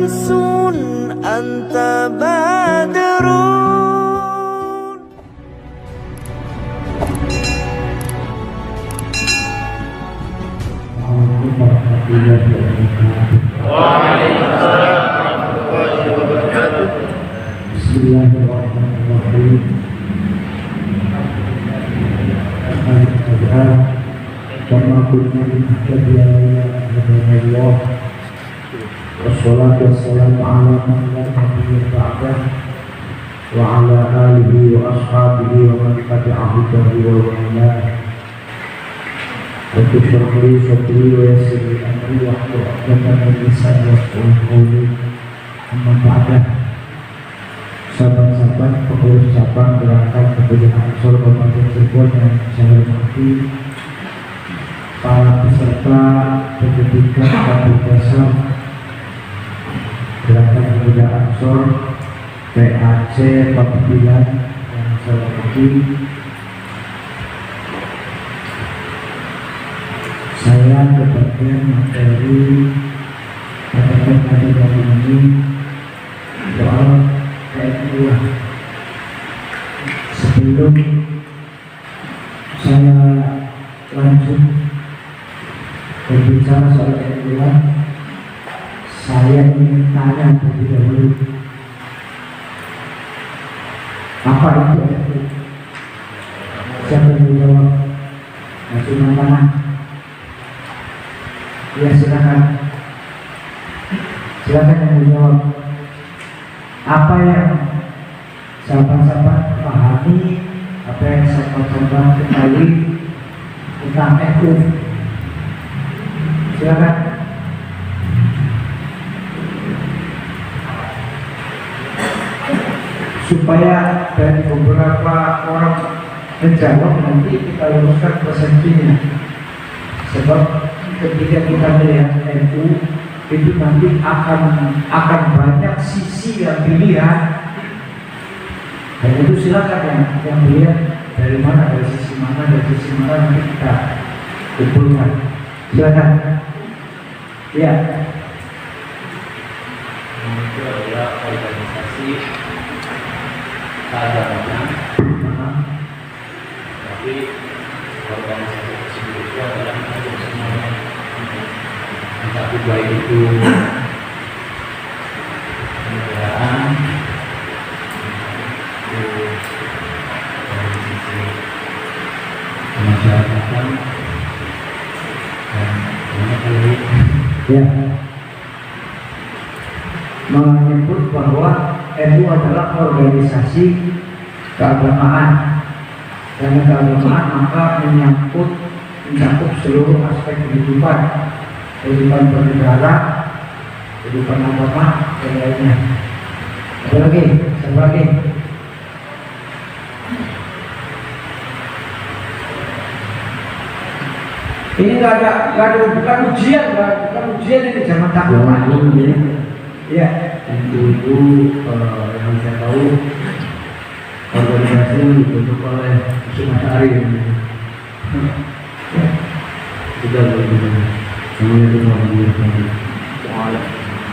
شمس أنت بدر. Waalaikumsalam warahmatullahi wabarakatuh. Bismillahirrahmanirrahim. Wassalatu wassalamu ala man la nabiyya ba'dah wa ala alihi wa ashabihi wa man tabi'ahu bi ihsan. Rabbi shrah li sadri wa yassir li amri wahlul 'uqdatam min lisani yafqahu qawli. Amma ba'dah. Sahabat-sahabat pengurus cabang gerakan Pemuda Ansor Kabupaten Cirebon yang saya hormati, para peserta pendidikan tablik dasar Gerakan Pemuda Ansor PAC Pembimbingan yang saya hormati, saya kebagian materi kali ini soal PNU. Sebelum saya lanjut berbicara soal PNU, saya ingin tanya terlebih dahulu, apa itu PNU? Siapa yang menjawab? Masih tangan? Ya, silakan. Silakan yang menjawab. Apa yang sahabat-sahabat pahami, apa yang sahabat-sahabat ketahui tentang PNU? Silakan. Supaya dari beberapa orang menjawab, nanti kita luruskan persepsinya. Sebab ketika kita melihat NU itu nanti akan banyak sisi yang dilihat, dan itu silakan yang dilihat dari mana, dari sisi mana nanti kita kumpulkan. Silakan. Ya. Itu adalah organisasi keagamaan, tapi organisasi tersebut itu adalah untuk semuanya, tapi baik itu kenegaraan, itu dari sisi kemasyarakatan, dan banyak lagi. Ya. Menyebut bahwa NU adalah organisasi keagamaan. Karena keagamaan maka mencakup seluruh aspek kehidupan bernegara, kehidupan agama, dan lainnya. Ada lagi? Siapa lagi? Ini bukan ujian ini zaman takluman. Ya, itu yang saya tahu organisasi yang dibentuk oleh Mas Ari sudah berbeda.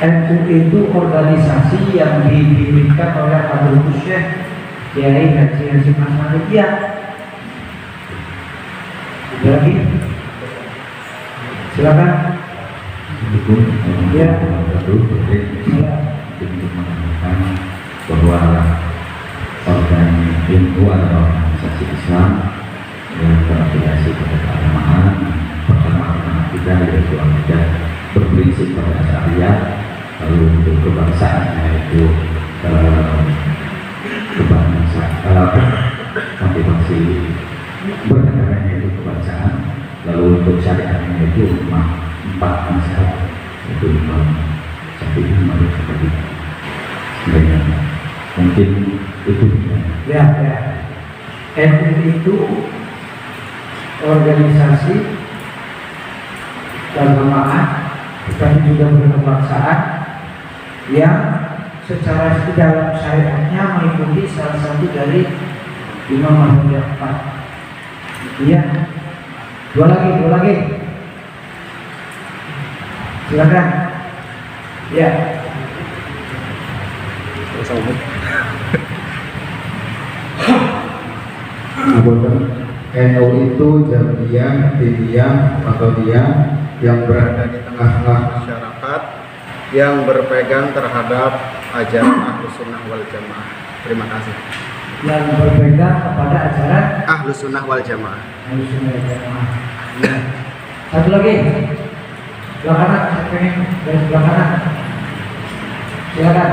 NU itu organisasi yang didirikan oleh Abdul Syekh Kiai Haji Hasyim Asy'ari. Iya. Ada lagi? Silakan. Ya. Untuk mengatakan bahwa organisasi NU adalah organisasi Islam yang terafiliasi pada keagamaan. Pertama kita yaitu akidah berprinsip pada syariat, lalu untuk kebangsaan yaitu motivasi bernegaranya yaitu kebangsaan, lalu untuk syariatnya yaitu empat mazhab yaitu Imam Syafi'i, Malik, Hanafi. Mungkin itu ya. NU itu organisasi keagamaan tapi juga berkebangsaan yang secara dalam syariatnya mengikuti salah satu dari Imam Mazhab yang empat. Iya. Dua lagi. Silakan. Ya. NU itu jamiah, diniyah, atau dia yang berada di tengah-tengah masyarakat yang berpegang terhadap ajaran Ahlus Sunnah wal Jamaah. Terima kasih. Yang berpegang kepada ajaran Ahlus Sunnah wal Jamaah. Ahlus Sunnah wal Jamaah. Ya. Satu lagi, sebelah kanan, saya pengen dari sebelah kanan. Silakan.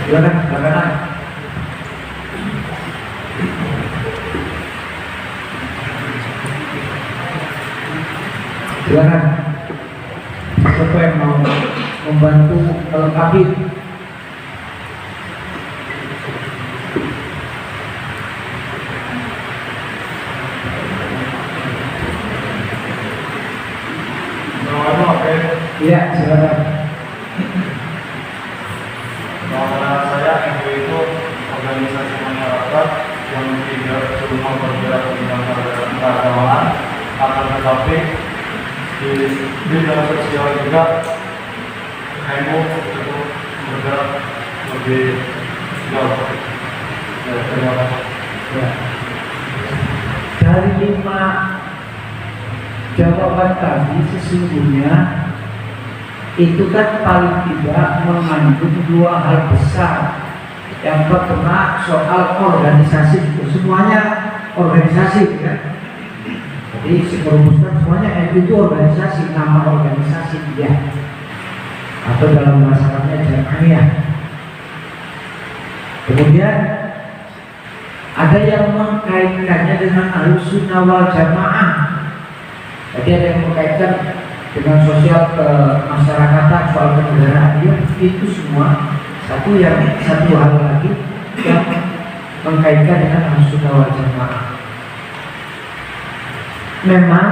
Silakan, sebelah kanan. Silakan. Siapa yang mau membantu melengkapi? Iya, silakan. Bahwa saya NU itu organisasi masyarakat yang tidak cuma bergerak di bidang keagamaan, akan tetapi di bidang sosial juga NU itu bergerak lebih jauh. Ya, terima kasih. Ya. Dari 5 jawaban tadi sesungguhnya itu kan paling tidak mengandung 2 hal besar. Yang pertama soal organisasi, semuanya organisasi kan. Jadi serumuskan semuanya itu organisasi, nama organisasi ya. Atau dalam bahasanya jamaah. Kemudian ada yang mengkaitkannya dengan Ahlus Sunnah wal Jamaah. Jadi ada yang mengkaitkan dengan sosial kemasyarakatan, soal kenegaraan, itu semua satu hal lagi yang mengkaitkan dengan Ahlus Sunnah wal Jamaah. Memang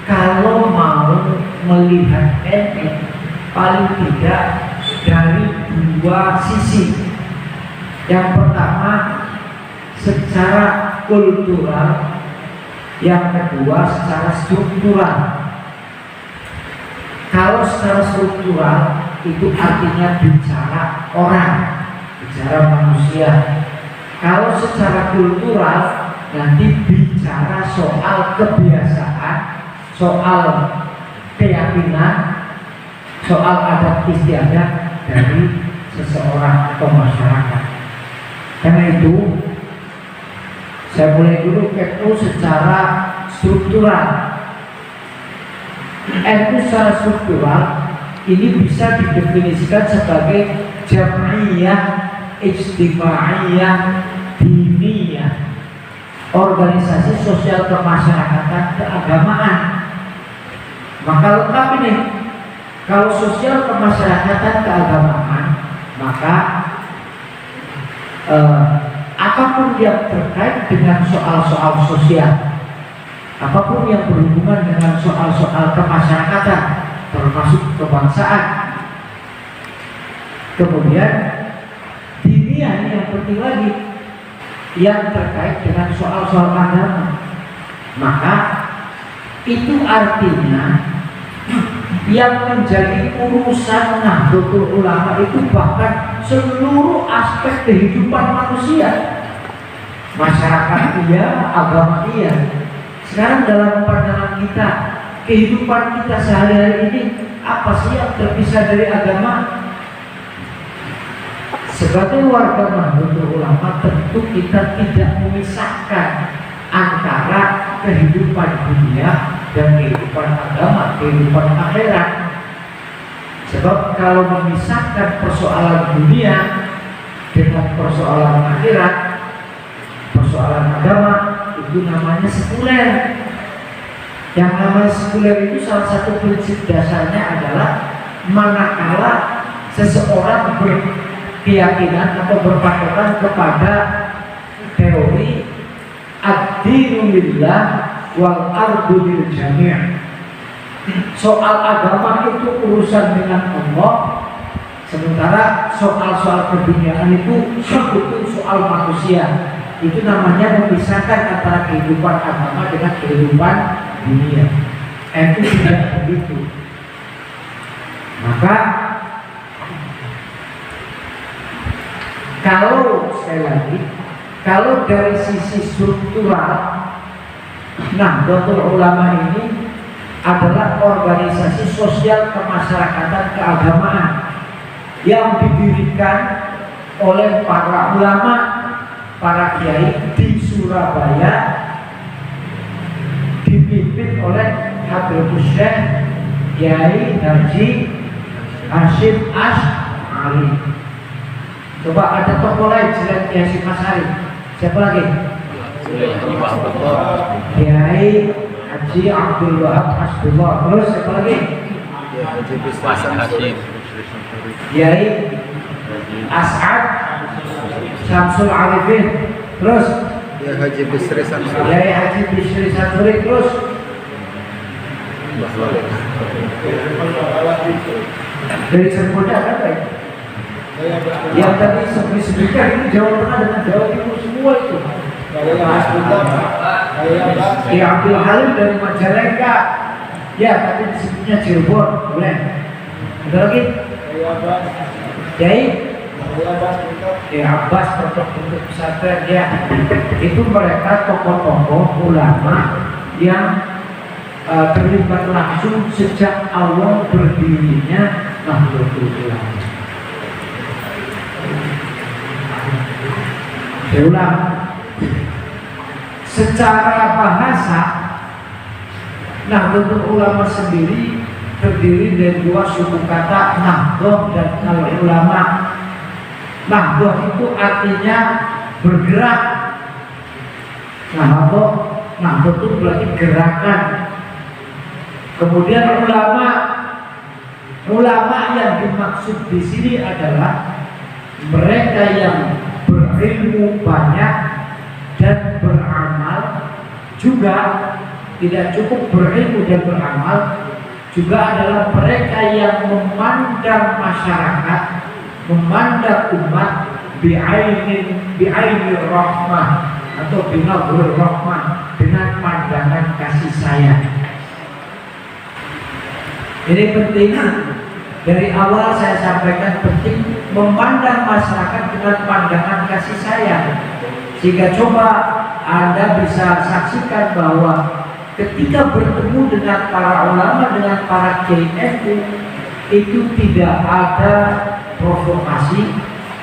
kalau mau melihat NU paling tidak dari 2 sisi. Yang pertama secara kultural, yang kedua secara struktural. Kalau secara struktural itu artinya bicara orang, bicara manusia. Kalau secara kultural nanti bicara soal kebiasaan, soal keyakinan, soal adat istiadat dari seseorang atau masyarakat. Karena itu saya mulai dulu NU secara struktural. NU secara struktural ini bisa didefinisikan sebagai jam'iyah, ijtimaiyah, diniyah, organisasi sosial kemasyarakatan keagamaan. Maka lengkap ini. Kalau sosial kemasyarakatan keagamaan, maka apapun yang terkait dengan soal-soal sosial, apapun yang berhubungan dengan soal-soal kemasyarakatan, termasuk kebangsaan. Kemudian diniyah yang penting lagi, yang terkait dengan soal-soal agama. Maka itu artinya yang menjadi urusan Nahdlatul Ulama itu bahkan seluruh aspek kehidupan manusia. Masyarakat iya, agama iya. Sekarang dalam pandangan kita, kehidupan kita sehari-hari ini apa sih yang terpisah dari agama? Sebagai warga Nahdlatul Ulama tentu kita tidak memisahkan antara kehidupan dunia dan kehidupan agama, kehidupan akhirat. Sebab kalau memisahkan persoalan dunia dengan persoalan akhirat, persoalan agama, itu namanya sekuler. Yang namanya sekuler itu salah satu prinsip dasarnya adalah manakala seseorang berkeyakinan atau berpatokan kepada teori ad-dinu lillah wal ardu lil jami'. Soal agama itu urusan dengan Allah, sementara soal-soal keduniaan itu soal manusia. Itu namanya memisahkan antara kehidupan agama dengan kehidupan dunia. NU tidak begitu. Maka kalau sekali lagi, kalau dari sisi struktural, Nahdlatul Ulama ini adalah organisasi sosial kemasyarakatan keagamaan yang didirikan oleh para ulama, para kiai di Surabaya, dipimpin oleh Hadratus Syekh Kiai Haji Hasyim Asy'ari. Coba ada tokoh lain selain Kiai Hasyim Asy'ari, siapa lagi? Kiai Haji Abdul Wahab Hasbullah. Terus siapa lagi? Kiai As'ad Syamsul Arifin. Terus Ya Haji Bisri Samsuri. Kiai Haji Bisri Samsuri. Terus dari Serpolda ada apa ya? Yang tadi sebutkan itu Jawa Tengah dengan Jawa Timur semua itu. Kiai Abdul Halim dari Majalengka. Ya, tapi disebutnya Cirebon, boleh. Ada lagi? Kiai Abbas untuk pesantren, ya. Itu mereka tokoh-tokoh ulama yang terlibat langsung sejak awal berdirinya Nahdlatul Ulama. Saya ulang, secara bahasa Nahdlatul Ulama sendiri terdiri dari dua suku kata, Nahdlah dan Al-Ulama. Nahdlah itu artinya bergerak. Nahdlah itu berarti gerakan. Kemudian ulama yang dimaksud di sini adalah mereka yang berilmu banyak dan beramal juga. Tidak cukup berilmu dan beramal, juga adalah mereka yang memandang masyarakat, memandang umat bi'aini rahmah atau binadhur rahmah, dengan pandangan kasih sayang. Ini penting. Dari awal saya sampaikan penting memandang masyarakat dengan pandangan kasih sayang. Sehingga coba Anda bisa saksikan bahwa ketika bertemu dengan para ulama, dengan para kiai NU, itu tidak ada provokasi,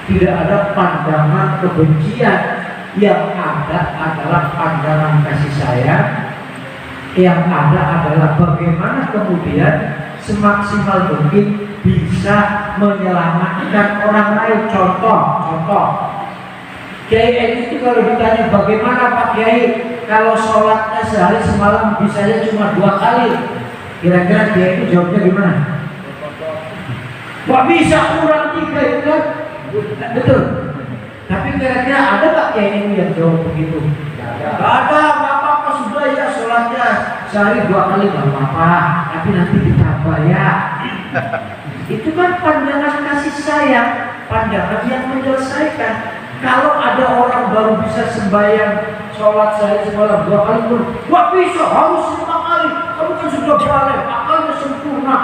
tidak ada pandangan kebencian. Yang ada adalah pandangan kasih sayang. Yang ada adalah bagaimana kemudian semaksimal mungkin bisa menyelamatkan orang lain. Contoh Kiai itu kalau ditanya bagaimana Pak Kiai kalau sholatnya sehari semalam bisanya cuma 2 kali, kira-kira Kiai itu jawabnya gimana? Wah, bisa kurang 3 itu kan? Betul. Tapi kira-kira ada nggak Kiai itu yang jawab begitu? Gak ada, nggak apa-apa, sudah ya sholatnya sehari 2 kali nggak apa-apa, tapi nanti ditambah ya. Itu kan pandangan kasih sayang, pandangan yang menyelesaikan. Kalau ada orang baru bisa sembahyang sholat sehari semalam 2 kali pun, wah bisa, harus 5 kali. Kamu kan sudah balik, akalnya sempurna,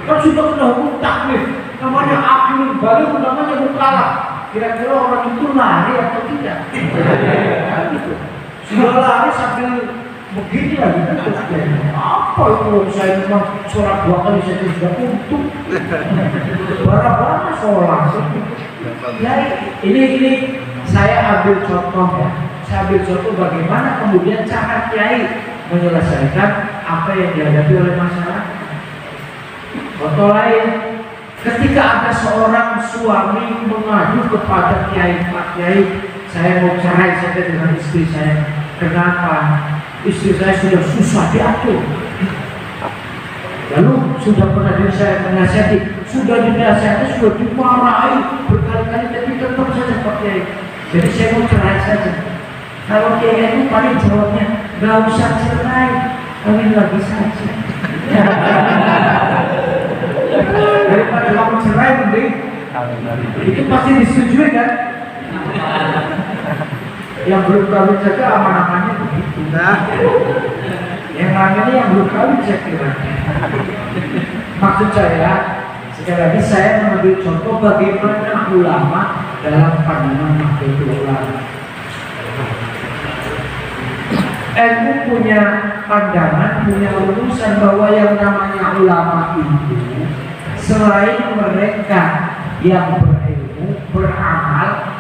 kan sudah kena hukum taklif, namanya akil balik, namanya mukalah. Kira-kira orang itu lari atau tidak? Sudah lari sambil begini lagi kan terus apa itu, saya memang sholat 2 kali saya sudah untung. Barang-barang sholat. Ya, ini saya ambil contoh ya. Saya ambil contoh bagaimana kemudian cara kiai menyelesaikan apa yang dihadapi oleh masyarakat. Contoh lain, ketika ada seorang suami mengadu kepada kiai, Pak Kiai, saya mau cerai saja dengan istri saya. Kenapa? Istri saya sudah susah diatur. Lalu sudah pernah saya menasihati, sudah dinasihati, sudah dimarahi berkali-kali, tapi tetap saja Pak Kiai. Jadi saya mau cerai saja. Kalau Kiai itu paling jawabnya, nggak usah cerai, kawin lagi saja. Daripada kamu cerai mending itu pasti disetujui kan? Yang belum kawin saja aman-amannya begitu. Yang Sekarang ini yang belum kawin saya kira. Maksud saya, sekali lagi saya mengambil contoh bagaimana ulama dalam pandangan Nahdlatul Ulama. NU punya pandangan, punya rumusan bahwa yang namanya ulama itu selain mereka yang berilmu, beramal,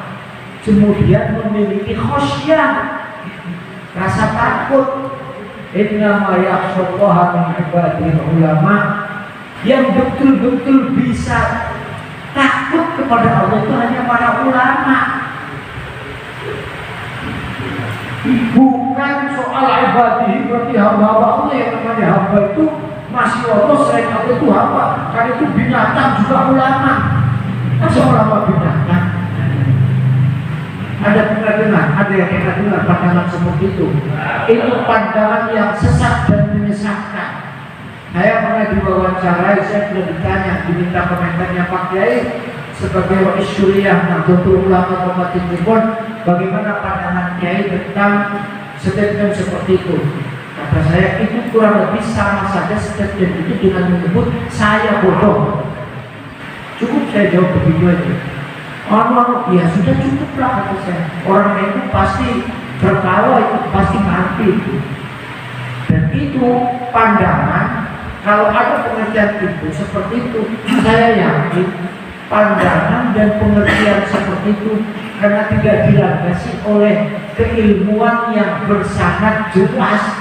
kemudian memiliki khosyah, rasa takut. Innama yakhshallaha min ibadil ulama, yang betul-betul bisa takut kepada Allah itu hanya para ulama. Bukan soal ibadih, berarti hamba-hamba Allah. Yang namanya hamba itu masih Allah, selain Allah itu hamba. Karena itu binatang juga ulama. Masa ulama binatang? Ada yang pernah dengar pandangan seperti itu. Itu pandangan yang sesat dan menyesatkan. Saya pernah diwawancarai, saya sudah ditanya, diminta komentarnya Pak Kiai sebagai Rais Syuriah Nahdlatul Ulama Kabupaten Cirebon, bagaimana pandangan Kiai tentang statement seperti itu. Kata saya, itu kurang lebih sama saja statement itu dengan menyebut saya bodoh. Cukup saya jawab begitu aja. Orang ya sudah cukuplah, kata saya. Orang itu pasti tertawa, itu pasti mati. Dan itu pandangan, kalau ada pengertian itu seperti itu, saya yakin pandangan dan pengertian seperti itu karena tidak dilandasi oleh keilmuan yang bersanad jelas.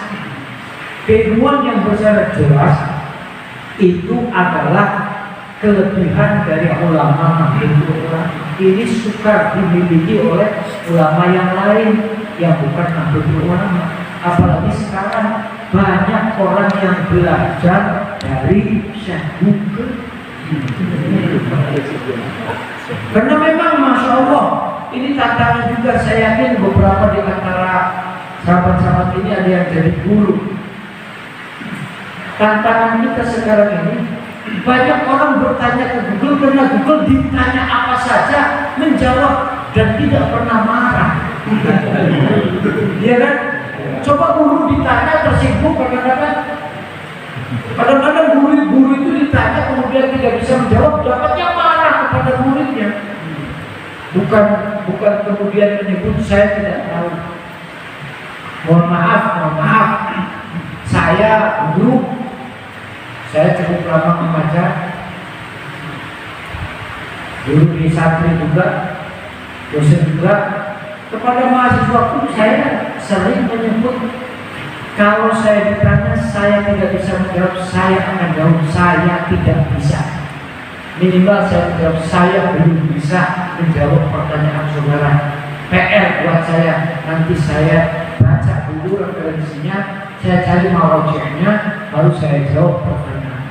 Keilmuan yang bersanad jelas itu adalah kelebihan dari ulama Nahdlatul Ulama. Ini suka dimiliki oleh ulama yang lain yang bukan Nahdlatul Ulama. Apalagi sekarang banyak orang yang belajar dari Syekh Google. Karena memang Masya Allah, ini tantangan juga. Saya yakin beberapa di antara sahabat-sahabat ini ada yang jadi guru. Tantangan kita sekarang ini, banyak orang bertanya ke Google karena Google ditanya apa saja menjawab dan tidak pernah marah. Iya kan? Coba guru ditanya tersinggung kadang-kadang guru itu ditanya kemudian tidak bisa menjawab, dapatnya marah kepada muridnya. Bukan kemudian menyebut saya tidak tahu. Mohon maaf. Saya cukup lama mengajar, dulu di santri juga, dosen juga. Kepada mahasiswa pun saya sering menyebut, kalau saya ditanya saya tidak bisa menjawab, saya akan jawab saya tidak bisa. Minimal saya menjawab saya belum bisa menjawab pertanyaan saudara. PR buat saya, nanti saya baca dulu referensinya, saya cari marojeknya, baru saya jawab pertanyaan.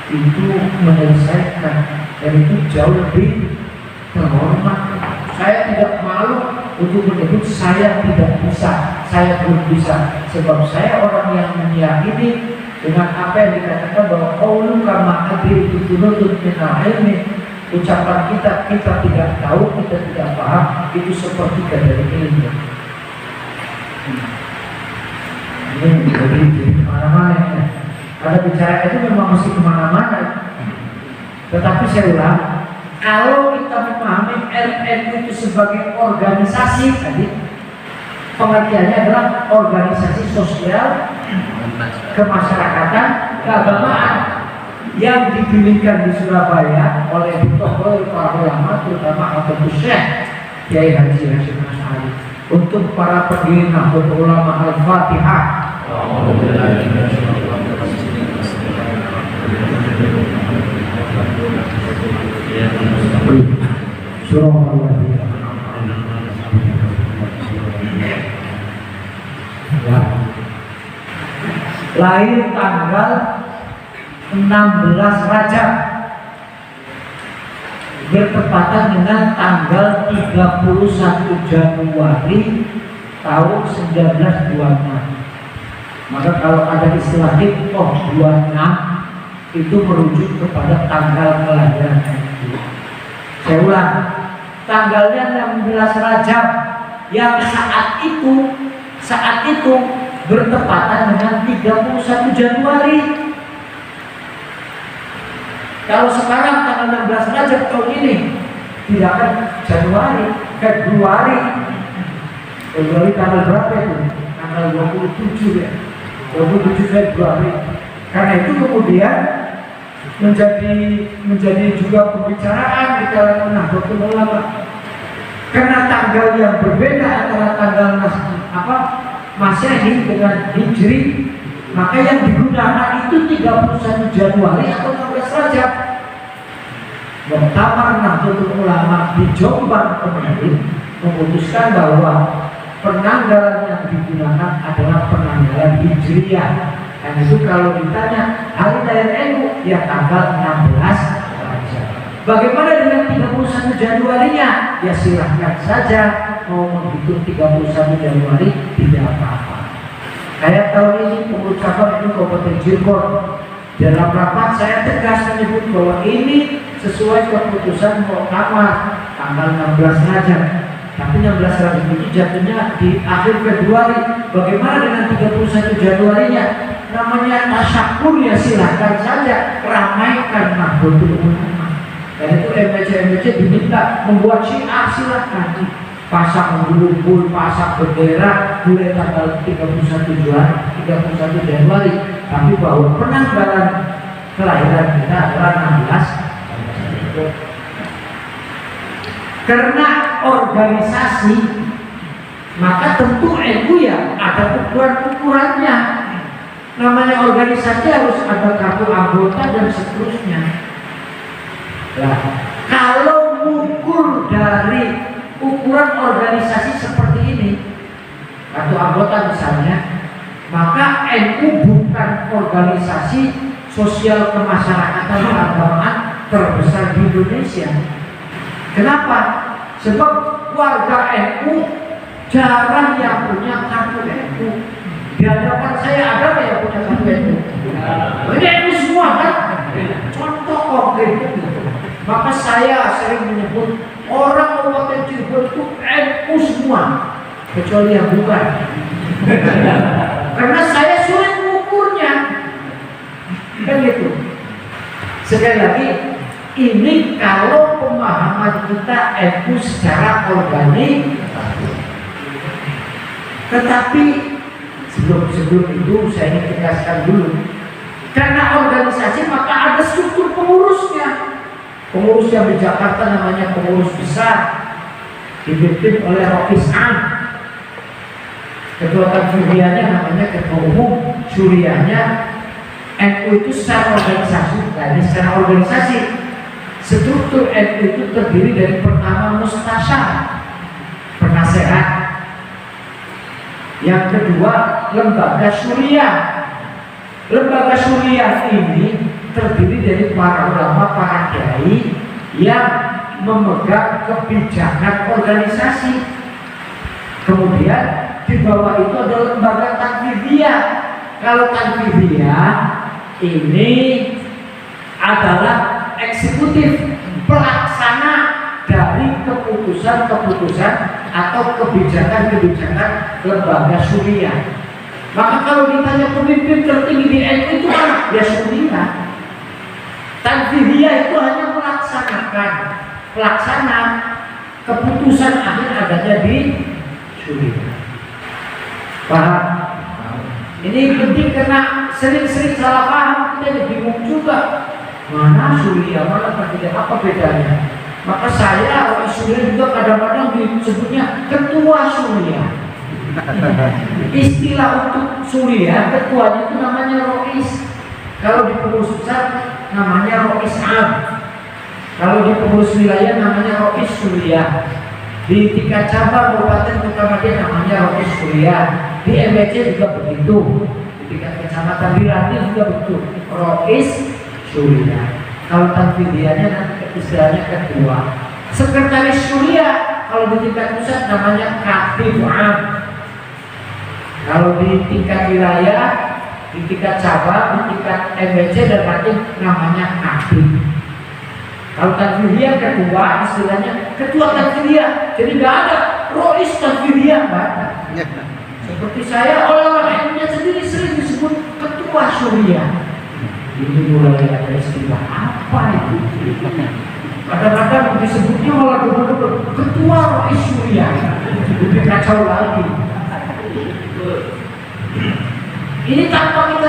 Itu menyelesaikan, dan itu jauh lebih terhormat. Saya tidak malu untuk menyebut saya tidak bisa, saya belum bisa, sebab saya orang yang meyakini dengan apa yang dikatakan bahwa qaulu kama adri itu tunutun minal ilmi. Ucapan kita tidak tahu, kita tidak paham, itu sepertiga dari ilmu. Ini jadi kemana-mana ya. Ada bicara itu memang mesti kemana-mana. Tetapi saya ulang, kalau kita memahami RNU itu sebagai organisasi tadi, pengertiannya adalah organisasi sosial, kemasyarakatan, keagamaan yang didirikan di Surabaya oleh tokoh para ulama, terutama Abu Syekh Kiai Haji Hasyim Asy'ari. Untuk para pendiri Nahdlatul Ulama, Al-Fatihah. Lahir tanggal 16 Rajab, bertepatan dengan tanggal 31 Januari tahun 1926. Maka kalau ada istilah hitoh 26 itu merujuk kepada tanggal kelahiran. Saya ulang, tanggalnya 16 Rajab yang saat itu bertepatan dengan 31 Januari. Kalau sekarang tanggal 16 Rajab tahun ini, tidak akan Januari, Februari. Februari tanggal berapa itu? Tanggal 27 ya. 27 Februari. Karena itu kemudian menjadi juga pembicaraan di kalangan Nahdlatul Ulama. Karena tanggal yang berbeda antara tanggal Masehi dengan Hijri, maka yang digunakan itu 31 Januari atau 16 Rajab. Muktamar Nahdlatul Ulama di Jombang kemarin memutuskan bahwa penanggalan yang digunakan adalah penanggalan Hijriyah. Dan itu kalau ditanya hari lahir NU ya tanggal 16 Rajab. Bagaimana dengan 31 Januarinya? Ya silahkan saja mau menghitung 31 Januari, tidak apa-apa. Kayak tahun ini pengurus cabang itu Kabupaten Cirebon, dalam rapat saya tegas menyebut bahwa ini sesuai keputusan Muktamar tanggal 16 Rajab. Tapi 16 Rajab itu jatuhnya di akhir Februari. Bagaimana dengan 31 Januarinya? Namanya tasyakur, ya silahkan saja ramaikan Nahdlatul Ulama. Dan itu MPC diminta membuat syiar, silahkan pasang bulu, pasang bendera mulai tanggal 31 Januari. Tapi bahwa penanggalan kelahiran kita adalah 16. Karena organisasi, maka tentu NU ya ada ukuran-ukurannya. Namanya organisasi harus ada kartu anggota dan seterusnya. Nah, kalau mengukur dari ukuran organisasi seperti ini, kartu anggota misalnya, maka NU bukan organisasi sosial kemasyarakatan keagamaan terbesar di Indonesia. Kenapa? Sebab warga NU jarang yang punya kartu NU. Di hadapan saya ada yang punya kartu NU? Ini NU semua kan? Contoh konkret. Maka saya sering menyebut orang Kabupaten Cirebon itu NU semua, kecuali yang bukan. Karena saya sulit mengukurnya. Kan gitu. Sekali lagi, ini kalau pemahaman kita NU secara organik. Tetapi sebelum itu saya ingin tegaskan dulu, karena organisasi maka ada struktur pengurusnya. Pengurus yang di Jakarta namanya pengurus besar, dipimpin oleh Rois Am. Ketua tanfidiyahnya namanya ketua umum, syuriahnya. NU itu secara organisasi. Nah, ini secara organisasi, struktur NU itu terdiri dari pertama mustasyar, penasehat. Yang kedua lembaga syuriah. Lembaga syuriah ini terdiri dari para ulama, para kiai yang memegang kebijakan organisasi. Kemudian di bawah itu ada lembaga tanfidiyah. Kalau tanfidiyah ini adalah eksekutif, pelaksana dari keputusan-keputusan atau kebijakan-kebijakan lembaga syuriah. Maka kalau ditanya pemimpin tertinggi di NU itu mana? Ya syuriah. Tanfidiyah itu hanya pelaksana keputusan akhir adanya di syuriah. Paham? Ini penting karena sering-sering salah paham, kita bingung juga mana syuriah, mana tanfidiyah, apa bedanya. Maka saya orang syuriah juga kadang-kadang disebutnya ketua syuriah. Istilah untuk syuriah, ketuanya itu namanya Rois. Kalau di pengurus besar namanya Rois Am. Kalau di pengurus wilayah namanya Rois Syuriah. Di tingkat cabang kabupaten kota Madiun namanya Rois Syuriah. Di MBC juga begitu. Di tingkat kecamatan di Rati juga begitu, Rois Syuriah. Kalau tanfidiyahnya nanti istilahnya ketua. Sekretaris Syuriah kalau di tingkat pusat namanya Katib Am. Kalau di tingkat wilayah, di tingkat cabang, di tingkat MBC dan Ratim namanya Katib. Kalau tanfidiyah ketua, istilahnya ketua tanfidiyah. Jadi nggak ada Rois tanfidiyah, nggak ada. Seperti saya, orang-orang NU-nya sendiri sering disebut ketua Suriah. Ini mulai ada istilah apa itu? Kadang-kadang disebutnya malah ketua Rais Suriah. Lebih kacau lagi. Ini tanpa kita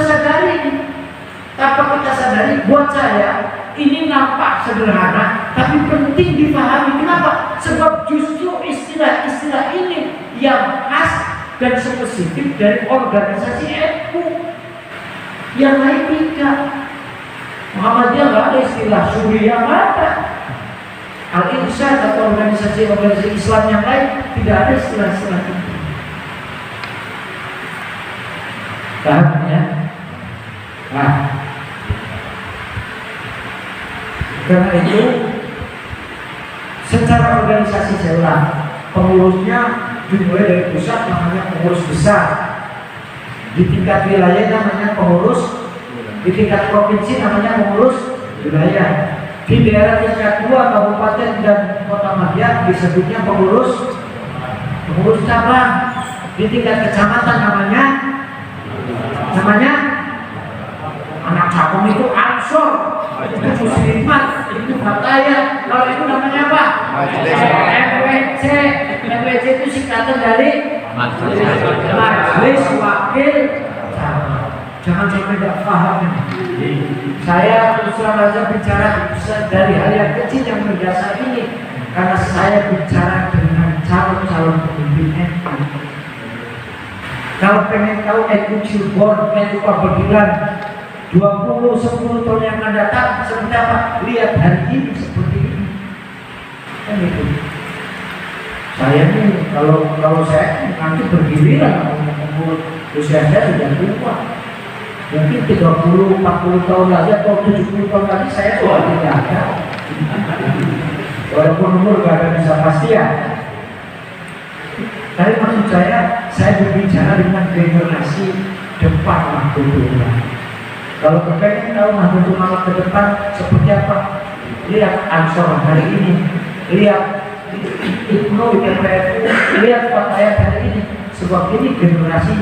sadari, buat saya ini nampak sederhana, tapi penting dipahami. Kenapa? Sebab justru istilah-istilah ini yang khas dan spesifik dari organisasi NU. Yang lain tidak. Muhammadiyah nggak ada istilah Suriah, ada. Al-Irsyad atau organisasi Islam yang lain tidak ada istilah-istilah itu. Paham ya? Nah, karena itu secara organisasi saya ulang, pengurusnya dimulai dari pusat namanya pengurus besar, di tingkat wilayah namanya pengurus, di tingkat provinsi namanya pengurus wilayah, di daerah tingkat 2 kabupaten dan kota Madia disebutnya pengurus cabang, di tingkat kecamatan namanya anak cabang itu ansor, itu muslimat, itu fatayat. Kalau itu namanya apa? MWC. MWC itu singkatan dari Majelis Wakil Cabang. Jangan sampai tidak paham. Saya terus terang saja bicara dari hal yang kecil yang berdasar ini, karena saya bicara dengan calon-calon pemimpin NU. Kalau pengen tahu NU Cirebon, NU Pabegilan 10 tahun yang akan datang seperti apa? Lihat hari ini seperti ini. Kan itu. Saya nih kalau saya nanti bergiliran umur usia saya sudah tua. Mungkin 30-40 tahun lagi atau 70 tahun lagi saya sudah tidak ada. Walaupun umur gak ada bisa pasti ya. Tapi maksud saya berbicara dengan generasi depan waktu itu. Kalau kepengen tahu Nahdlatul Ulama ke depan seperti apa, lihat Ansor hari ini, lihat Ibnu di PPNU, lihat Fatayat hari ini. Sebab ini generasi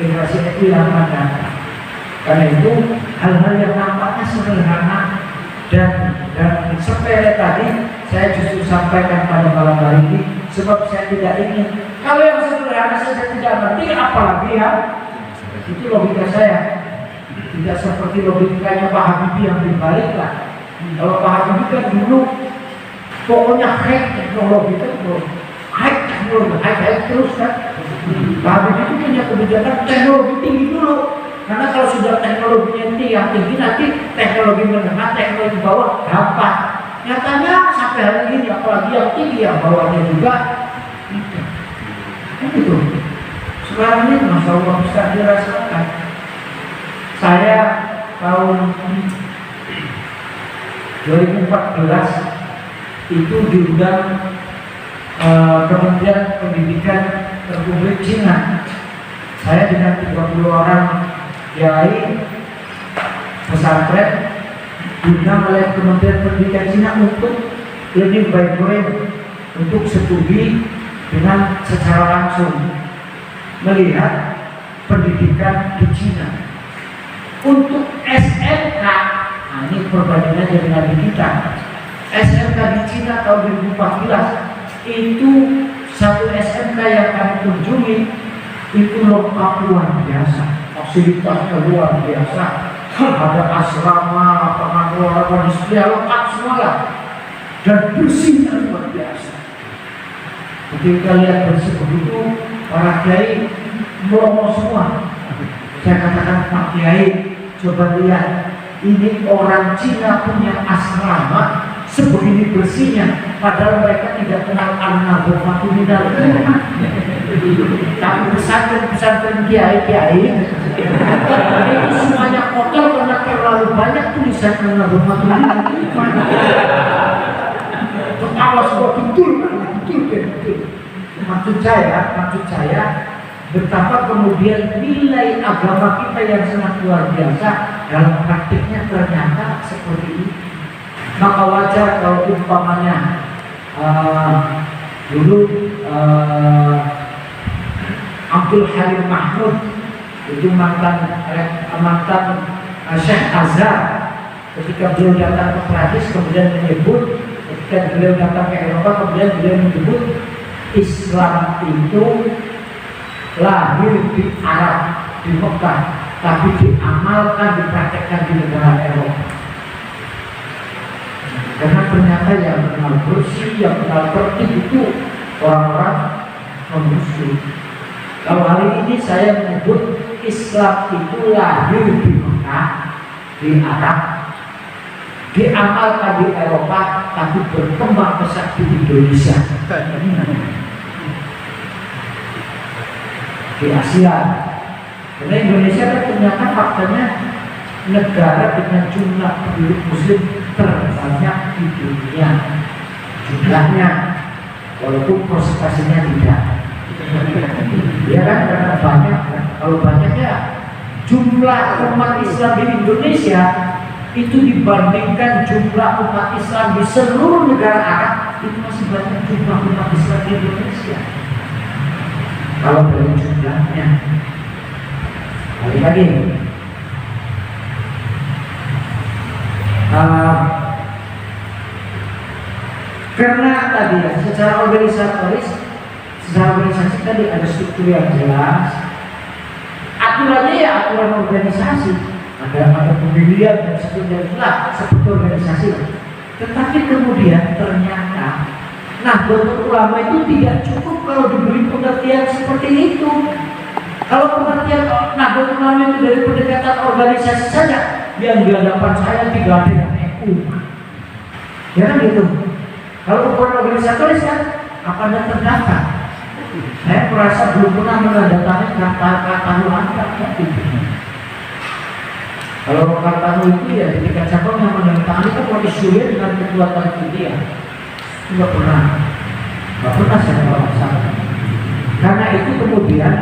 NU yang akan datang. Karena itu hal-hal yang nampaknya sederhana dan sepele tadi saya justru sampaikan pada malam hari ini, sebab saya tidak ingin kalau yang sederhana saja tidak ngerti, apalagi ya itu logika saya. Tidak seperti logikanya Pak Habibie yang dibalik lah. Kalau Pak Habibie kan dulu pokoknya high teknologi terus kan. Pak Habibie itu punya kebijakan teknologi tinggi dulu. Karena kalau sudah teknologinya yang tinggi, nanti teknologi menengah, teknologi bawah gampang. Nyatanya sampai hari ini apalagi yang tinggi yang bawahnya juga itu. Sekarang ini Masya Allah bisa dirasakan. Saya tahun 2014 itu diundang Kementerian Pendidikan Republik Cina. Saya dengan 30 orang kiai pesantren diundang oleh Kementerian Pendidikan Cina untuk learning by doing, untuk studi dengan secara langsung melihat pendidikan di Cina. Untuk SMK, nah ini perbandingannya dengan di kita. SMK di Cina tahun 2014 itu satu SMK yang kami kunjungi itu lengkap luar biasa, fasilitasnya luar biasa. Ada asrama, lapangan olahraga, display lengkap semua lah, dan bersihnya luar biasa. Ketika lihat bersih begitu, para kiai melongo semua. Saya katakan, Pak Kiai, coba lihat, ini orang Cina punya asrama sebegini bersihnya, padahal mereka tidak kenal an-nadhafatu minal iman. Tapi pesantren kiai itu semuanya kotor karena terlalu banyak tulisan an-nadhafatu minal iman. Ketawa semua betul. Maksud saya betapa kemudian nilai agama kita yang sangat luar biasa dalam praktiknya ternyata seperti ini. Maka wajar kalau umpamanya dulu Abdul Halim Mahmud itu mantan Syekh Azhar, ketika beliau datang ke Prancis kemudian menyebut, ketika beliau datang ke Eropa kemudian beliau menyebut Islam itu lahir di Arab, di Mekah, tapi diamalkan, dipraktekkan di negara Eropa. Karena ternyata yang kenal bersih, yang kenal tertib itu orang-orang non-Muslim. Kalau hari ini saya menyebut Islam itu lahir di Mekah, di Arab, diamalkan di Eropa, tapi berkembang pesat di Indonesia, di Asia. Karena Indonesia kan ternyata faktanya negara dengan jumlah penduduk Muslim terbanyak di dunia jumlahnya, walaupun persentasinya tidak. Ya kan, karena banyak. Kalau banyaknya jumlah umat Islam di Indonesia itu dibandingkan jumlah umat Islam di seluruh negara Arab, itu masih banyak jumlah umat Islam di Indonesia. Kalau dari jumlahnya, lagi karena tadi ya, secara organisasi tadi ada struktur yang jelas, aturannya ya aturan organisasi, ada pemilihan dan seterusnya jelas seperti organisasi. Tetapi kemudian ternyata Nahdlatul Ulama itu tidak cukup kalau diberi pengertian seperti itu. Kalau pengertian Nahdlatul Ulama itu dari pendekatan organisasi saja, yang di hadapan saya tidak ada yang NU. Ya kan gitu. Kalau ukuran organisatoris kan apa Anda terdaftar? Saya merasa belum pernah menandatangani kata Anda. Kalau kata itu ya di tingkat cabang yang menandatangani kan wakil Syria dengan ketua Tanfidia. Tidak pernah saya merasa. Karena itu kemudian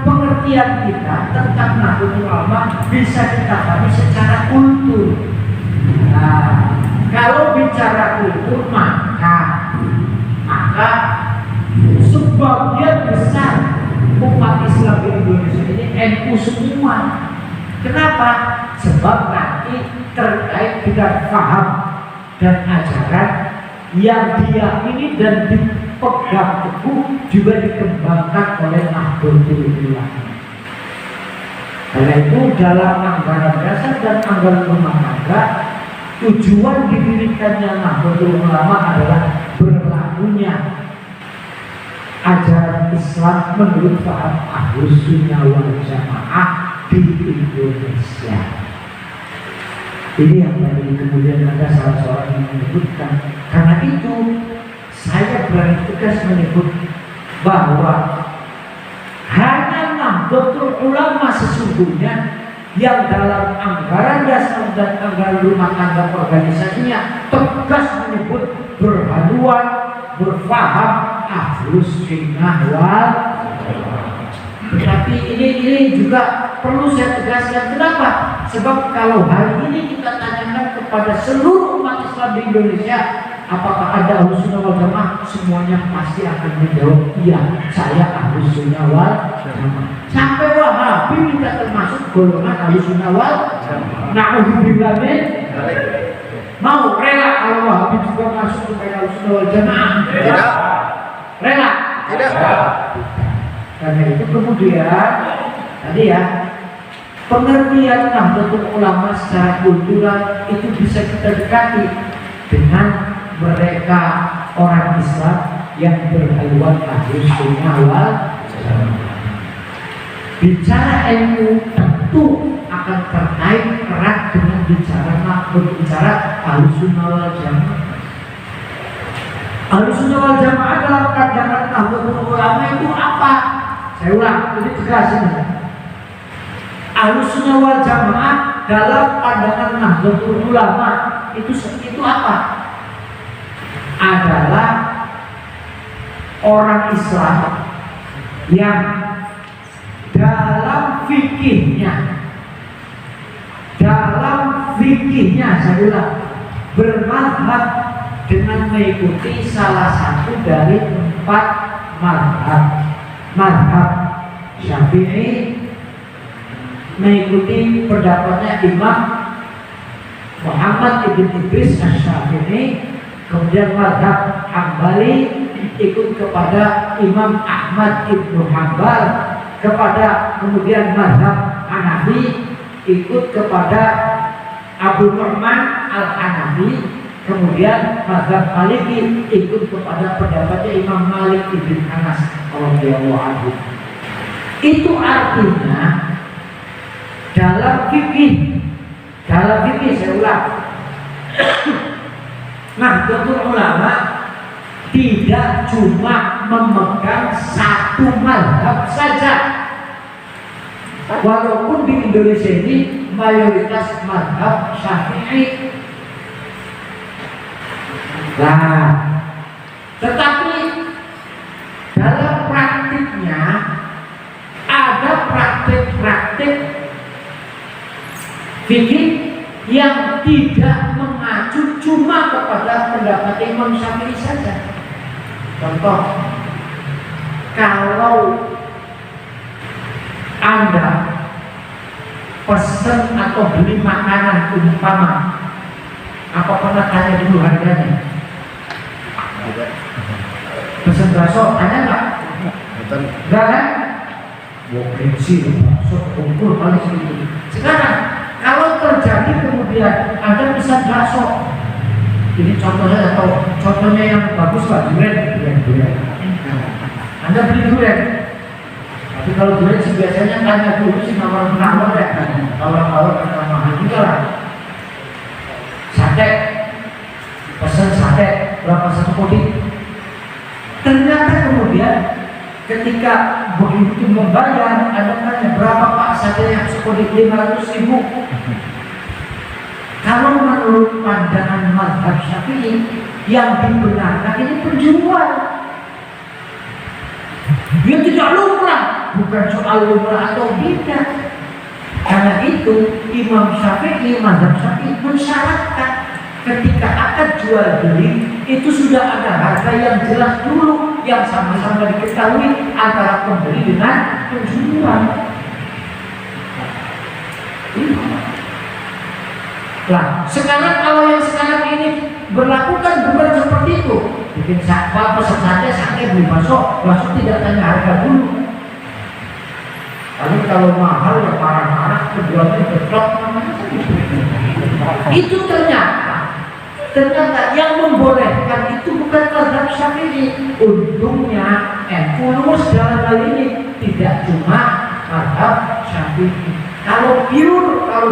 pengertian kita tentang Nahdlatul Ulama bisa kita pahami secara kultur. Nah, kalau bicara kultur maka sebagian besar umat Islam di Indonesia ini NU semua. Kenapa? Sebab nanti terkait dengan paham dan ajaran yang diyakini dan dipegang teguh juga dikembangkan oleh Nahdlatul Ulama. Karena itu dalam anggaran dasar dan anggaran rumah tangga, tujuan didirikannya Nahdlatul Ulama adalah berlakunya ajaran Islam menurut paham Ahlus Sunnah wal Jamaah di Indonesia. Ini yang tadi kemudian ada salah seorang yang menyebutkan. Karena itu saya berani tegas menyebut bahwa hanya Nahdlatul Ulama sesungguhnya yang dalam anggaran dasar dan anggaran rumah tangga organisasinya tegas menyebut berhaluan, berfaham Ahlus Sunnah wal Jamaah. Tetapi ini juga perlu saya tegaskan. Kenapa? Sebab kalau hari ini kita tanyakan kepada seluruh umat Islam di Indonesia, apakah ada Ahlus Sunnah wal Jamaah, semuanya pasti akan menjawab iya, saya Ahlus Sunnah wal Jamaah. Sampai Wahabi kita termasuk golongan Ahlus Sunnah wal Jamaah. Na'udzubillah min. Mau rela kalau Wahabi juga masuk ke Ahlus Sunnah wal Jamaah? Tidak. Rela? Tidak. Karena itu kemudian tadi ya, pengertian Nahdlatul Ulama secara kultural itu bisa kita dekati dengan mereka orang Islam yang berhaluan Ahlus Sunnah wal Jamaah. Bicara ilmu tentu akan terkait erat dengan berbicara Ahlus Sunnah wal Jamaah. Ahlus Sunnah wal Jamaah dalam pandangan Nahdlatul Ulama itu apa? Saya ulang, ini tegas ini. Ahlus Sunnah wal Jamaah dalam pandangan Nahdlatul Ulama itu apa? Adalah orang Islam yang dalam fikihnya saya ulang, bermadhab dengan mengikuti salah satu dari 4 madhab Syafi'i, mengikuti pendapatnya Imam Muhammad ibn Idris Asy-Syafi'i, kemudian mazhab Hambali ikut kepada Imam Ahmad ibn Hanbal, kemudian mazhab Hanafi ikut kepada Abu Nu'man al-Hanafi, kemudian mazhab Maliki ikut kepada pendapatnya Imam Malik ibn Anas radhiyallahu anhu. Itu artinya dalam fikih saya ulang, Nahdlatul Ulama tidak cuma memegang satu mazhab saja, walaupun di Indonesia ini mayoritas mazhab Syafi'i. Nah, tetapi dalam praktiknya ada praktik-praktik fikih yang tidak mengacu cuma kepada pendapat Imam Syafi'i saja. Contoh, kalau Anda pesen atau beli makanan umpama, apa pernah tanya dulu harganya? Pesen bakso, tanya nggak? Enggak kan? Wah, kecil bakso kumpul paling segitu. Sekarang kalau terjadi kemudian Anda pesan bakso, ini contohnya atau contohnya yang bagus lah, durian. Anda beli durian, tapi kalau durian sih biasanya tanya dulu sih nawar ya, kalau mahal juga lah. Sate, pesan sate berapa satu kodi? Ternyata kemudian ketika begitu membayar, Anda tanya berapa Pak sate yang sekodi? 500.000. Kalau menurut pandangan mazhab Syafi'i yang dibenarkan ini penjual, dia tidak lumrah, bukan soal lumrah atau tidak. Karena itu Imam Syafi'i, mazhab Syafi'i mensyaratkan ketika akad jual beli itu sudah ada harga yang jelas dulu, yang sama-sama diketahui antara pembeli dengan penjual. Nah, sekarang kalau yang sekarang ini berlakukan bukan seperti itu. Bikin sakwa, pesan sate, beli bakso tidak tanya harga dulu. Tapi kalau mahal ya parah-parah, penjualnya betok. Itu ternyata yang membolehkan itu bukan mazhab Syafi'i. Untungnya NU lurus dalam hal ini, tidak cuma mazhab Syafi'i. Kalau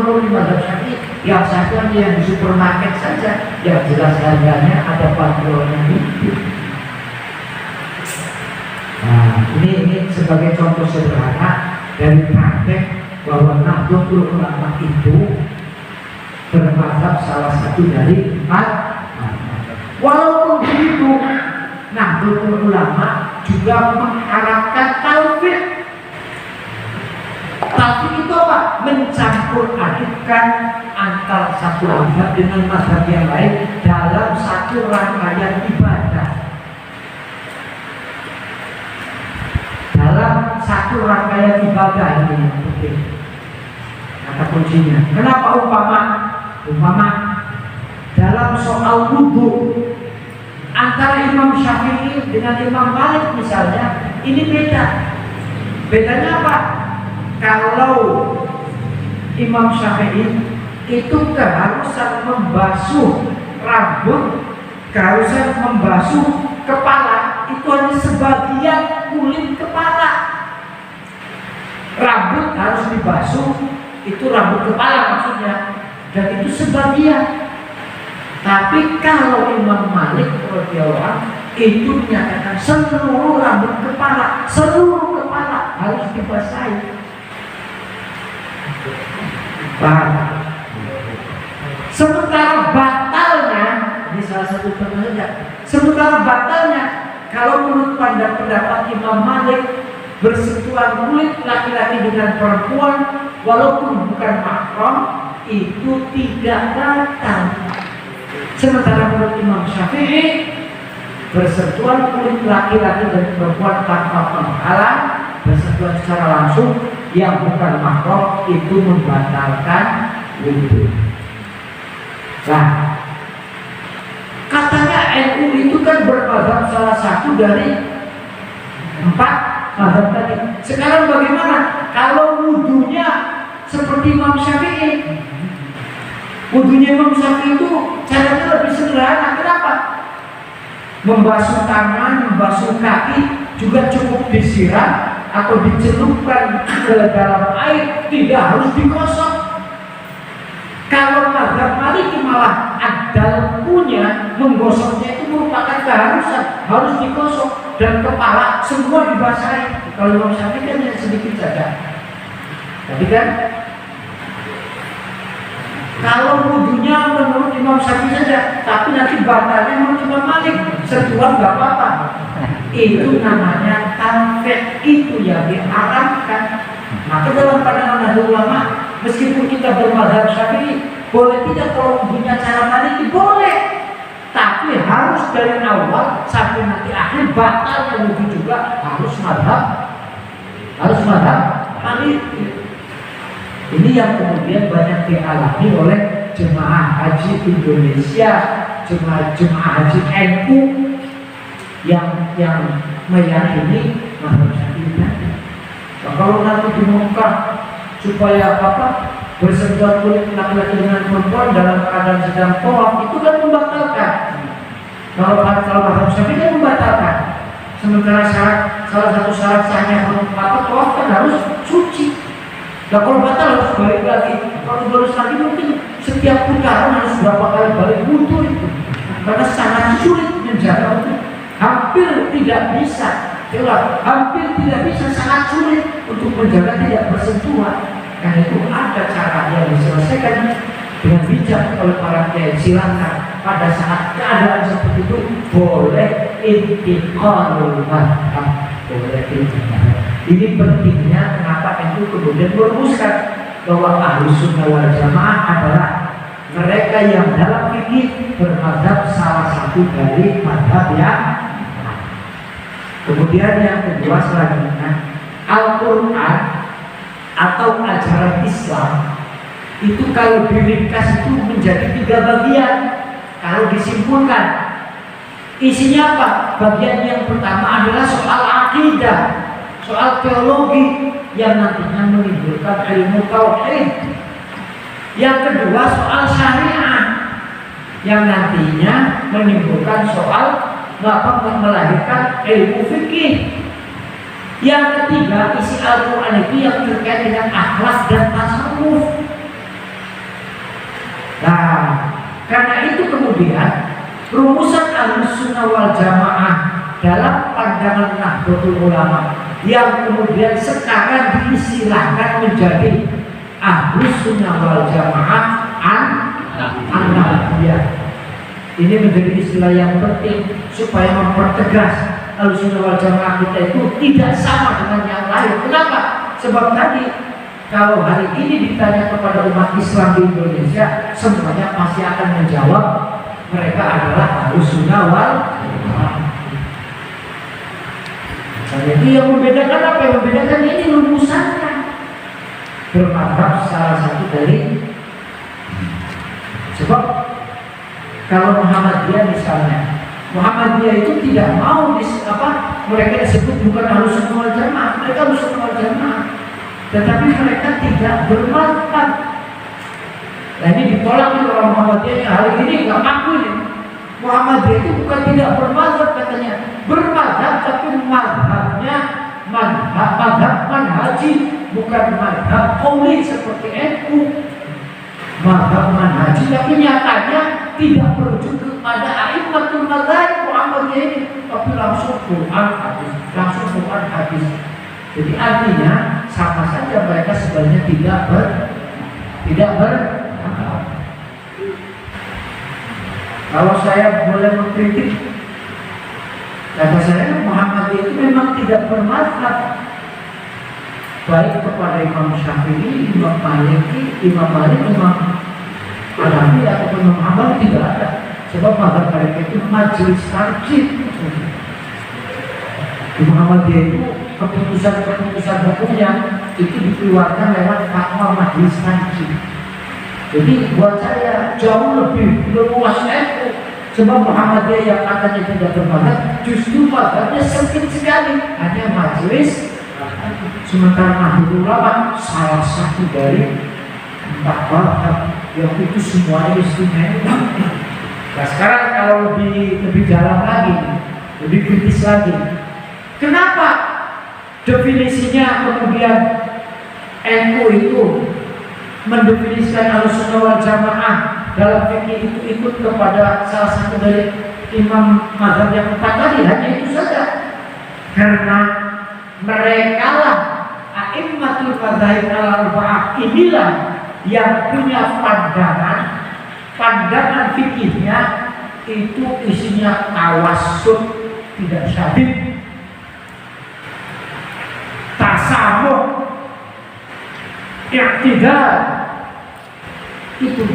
mau di mazhab Syafi'i, yang satu hanya yang di supermarket saja, yang jelas harganya ada panduannya itu. Nah, ini sebagai contoh sederhana dari praktek bahwa Nahdlatul Ulama itu bermazhab salah satu dari 4 mazhab. Walaupun begitu, Nahdlatul Ulama juga mengharapkan taufik. Taufik itu apa? Mencampur adukkan antara satu mazhab dengan mazhab yang lain dalam satu rangkaian ibadah. Dalam satu rangkaian ibadah ini yang penting. Kata kuncinya. Kenapa umpama dalam soal wudu antara Imam Syafi'i dengan Imam Malik misalnya, ini beda. Bedanya apa? Kalau Imam Syafi'i itu keharusan membasuh rambut, keharusan membasuh kepala itu hanya sebagian kulit kepala. Rambut harus dibasuh, itu rambut kepala maksudnya, dan itu sebagian. Tapi kalau Imam Malik radhiyallahu itu menyatakan seluruh rambut kepala, seluruh kepala harus dibasahi. Paham? Sementara batalnya, ini salah satu contoh saja. Sementara batalnya, kalau menurut pendapat Imam Malik, bersentuhan kulit laki-laki dengan perempuan walaupun bukan mahram itu tidak batal. Sementara menurut Imam Syafi'i, bersentuhan kulit laki-laki dan perempuan tanpa penghalang, bersentuhan secara langsung yang bukan mahram itu membatalkan wudhu. Nah, katanya NU itu kan bermadzhab salah satu dari 4 mazhab tadi. Sekarang bagaimana kalau wudhunya seperti Imam Syafi'i? Wudhunya Imam Syafi'i itu caranya lebih sederhana. Kenapa? Membasuh tangan, membasuh kaki juga cukup disiram atau dicelupkan ke dalam air, tidak harus digosok. Kalau mazhab Maliki malah adal punya menggosoknya itu merupakan keharusan, harus digosok dan kepala semua dibasahi. Kalau Imam Syafi'i kan hanya sedikit saja. Tapi kan kalau wudhunya menurut Imam Syafi'i saja, tapi nanti batalnya menurut Imam Malik, sentuhan nggak apa-apa. Itu namanya tanfik, itu yang diharamkan. Maka dalam pandangan Nahdlatul Ulama, meskipun kita bermadzhab Syafi'i, boleh tidak kalau wudhunya cara Maliki? Boleh. Tapi harus dari awal sampai nanti akhir batal wudhu juga harus mazhab Maliki. Ini yang kemudian banyak dialami oleh jemaah haji Indonesia, jemaah haji NU yang meyakini mazhab Syafi'i. Nah, kalau nanti di Mekah supaya bersentuhan kulit laki-laki dengan perempuan dalam keadaan sedang tawaf, itu kan membatalkan. Kalau mazhab Syafi'i kan membatalkan. Sementara salah satu syarat sahnya tawaf kan harus suci. Nah, kalau batal harus balik lagi. Kalau baru lagi mungkin setiap putaran harus berapa kali balik wudhu itu. Karena sangat sulit menjaga itu. Hampir tidak bisa. Hampir tidak bisa, sangat sulit untuk menjaga tidak bersentuhan. Karena itu ada cara yang diselesaikan dengan bijak oleh para kiai. Silakan pada saat keadaan seperti itu boleh intiqalul mazhab, boleh intiqal. Ini pentingnya kenapa itu kemudian merumuskan bahwa Ahlus Sunnah wal Jamaah adalah mereka yang dalam fikih bermadzhab salah satu dari mazhab yang. Kemudian yang kedua selanjutnya, Al-Quran atau ajaran Islam itu kalau diringkas itu menjadi 3 bagian. Kalau disimpulkan isinya apa? Bagian yang pertama adalah soal akidah, soal teologi yang nantinya menimbulkan ilmu tauhid. Yang kedua soal syariah yang nantinya menimbulkan soal melahirkan ilmu fikih. Yang ketiga isi Al-Quran itu yang terkait dengan akhlak dan tasawuf. Nah, karena itu kemudian rumusan Ahlus Sunnah wal Jamaah dalam pandangan Nahdlatul Ulama yang kemudian sekarang diistilahkan menjadi Ahlus Sunnah wal Jamaah an-Nahdliyah. Ini menjadi istilah yang penting supaya mempertegas Ahlus Sunnah wal Jamaah kita itu tidak sama dengan yang lain. Kenapa? Sebab tadi kalau hari ini ditanya kepada umat Islam di Indonesia, semuanya pasti akan menjawab mereka adalah Ahlus Sunnah wal Jamaah. Jadi yang membedakan apa? Yang membedakan ini rumusannya. Bermadzhab salah satu dari. Sebab kalau Muhammadiyah misalnya, Muhammadiyah itu tidak mau mereka disebut bukan Ahlus Sunnah wal Jamaah, mereka Ahlus Sunnah wal Jamaah, tetapi mereka tidak bermadzhab. Nah, ini ditolak oleh orang Muhammadiyah yang hari ini nggak ngaku ini. Muhammadiyah itu bukan tidak bermadzhab katanya, bermadzhab tapi mazhabnya mazhab manhaji, bukan mazhab qauli seperti NU. Mazhab manhaji tapi nyatanya tidak merujuk kepada a'immatul madzhab Muhammadiyah ini, tapi langsung Quran hadis. Jadi artinya sama saja mereka sebenarnya tidak ber. Kalau saya boleh mengkritik, kata saya Muhammadiyah itu memang tidak bermadzhab baik kepada Imam Syafi'i, Imam Malik, Imam Hanafi ataupun Imam Hambali, tidak ada. Sebab mazhab mereka itu majelis tarjih. Di Muhammadiyah itu keputusan hukumnya itu dikeluarkan lewat fatwa majelis kaji. Jadi buat saya jauh lebih luas NU. Sebab Muhammadiyah yang katanya tidak bermadzhab, justru mazhabnya sempit sekali, hanya majelis. Sementara Nahdlatul Ulama salah satu dari 4 mazhab yang itu semuanya istimewa. Nah sekarang kalau lebih dalam lagi, lebih kritis lagi, kenapa definisinya kemudian NU itu mendefinisikan Ahlussunnah wal Jamaah dalam fikih itu ikut kepada salah satu dari imam mazhab yang 4 tadi? Hanya itu saja, karena mereka lah a'immatul madzhab al-arba'ah, inilah yang punya pandangan fikihnya itu isinya tawassut, tidak syadid, tasamuh, i'tidal, itu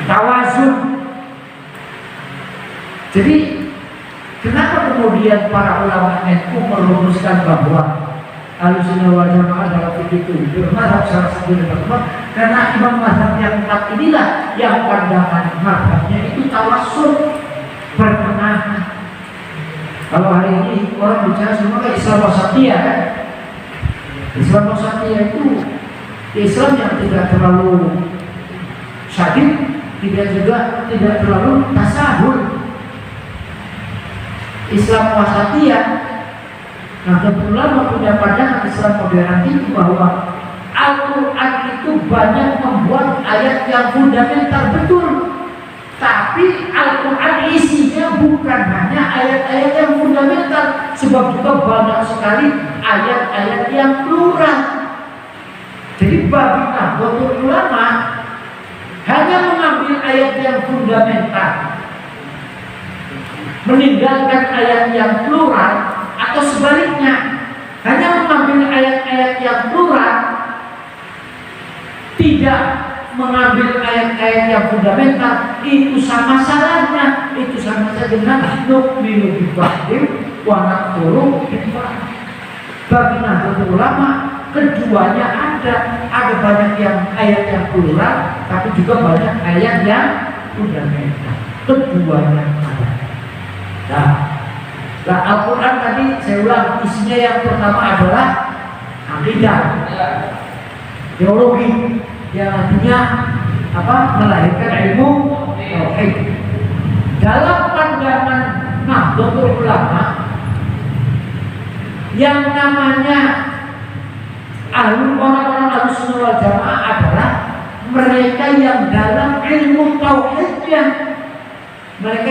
tawazun. Jadi kenapa kemudian para ulama NU merumuskan bahwa Ahlussunnah wal Jamaah dalam fikih itu bermadzhab salah satu dari mazhab? Karena imam mazhab yang 4 inilah yang pandangan mazhabnya itu tawassul, pertengahan. Kalau hari ini orang bicara semua Islam wasatiyah kan? Islam wasatiyah itu Islam yang tidak terlalu syadid, tidak terlalu tasahul. Islam wasatiyah. Nah, kebetulan punya pandangan Islam modern itu bahwa Al-Quran itu banyak membuat ayat yang fundamental, betul. Tapi Al-Quran isinya bukan hanya ayat-ayat yang fundamental, sebab juga banyak sekali ayat-ayat yang plural. Jadi bagi Nahdlatul Ulama hanya mengambil ayat yang fundamental, meninggalkan ayat yang plural, atau sebaliknya hanya mengambil ayat-ayat yang plural, tidak mengambil ayat-ayat yang fundamental, itu sama salahnya. Itu sama saja dengan nu'minu bi ba'din wa nakfuru bi ba'd. Bagi Nahdlatul Ulama keduanya ada banyak yang ayat yang plural, tapi juga banyak ayat yang fundamental. Keduanya ada. Nah, Al-Quran tadi saya ulang, isinya yang pertama adalah akidah, teologi, yang artinya melahirkan ilmu tauhid. Dalam pandangan Nahdlatul Ulama, yang namanya orang-orang Ahlussunnah wal Jamaah adalah mereka yang dalam ilmu tauhidnya, mereka